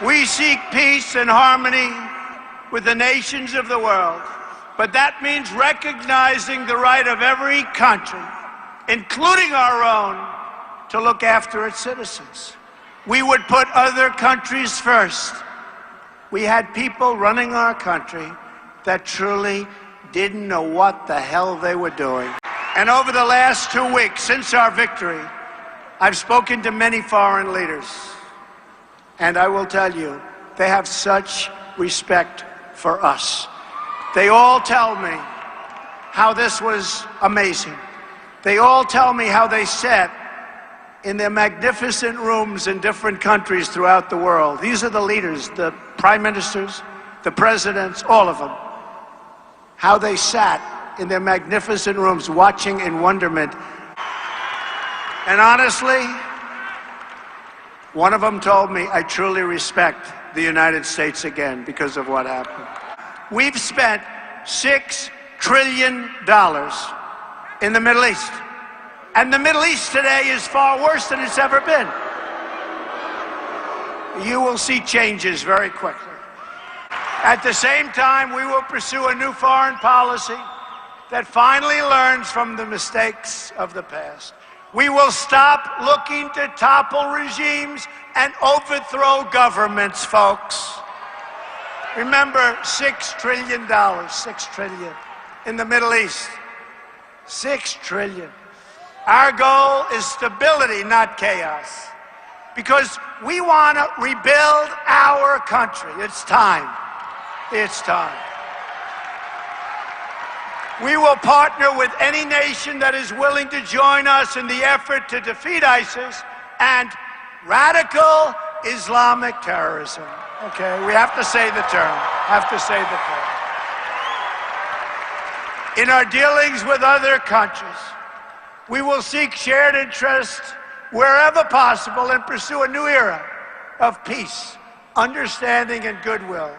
We seek peace and harmony with the nations of the world, but that means recognizing the right of every country, including our own, to look after its citizens. We would put other countries first. We had people running our country that truly didn't know what the hell they were doing. And over the last 2 weeks, since our victory, I've spoken to many foreign leaders. And I will tell you, they have such respect for us. They all tell me how this was amazing. They all tell me how they sat in their magnificent rooms in different countries throughout the world. These are the leaders, the prime ministers, the presidents, all of them. How they sat in their magnificent rooms watching in wonderment. And honestly, one of them told me, I truly respect the United States again because of what happened. We've spent $6 trillion in the Middle East. And the Middle East today is far worse than it's ever been. You will see changes very quickly. At the same time, we will pursue a new foreign policy that finally learns from the mistakes of the past. We will stop looking to topple regimes and overthrow governments, folks. Remember, $6 trillion, $6 trillion in the Middle East. $6 trillion. Our goal is stability, not chaos. Because we want to rebuild our country. It's time. It's time. We will partner with any nation that is willing to join us in the effort to defeat ISIS and radical Islamic terrorism. Okay, we have to say the term. Have to say the term. In our dealings with other countries, we will seek shared interests wherever possible and pursue a new era of peace, understanding, and goodwill.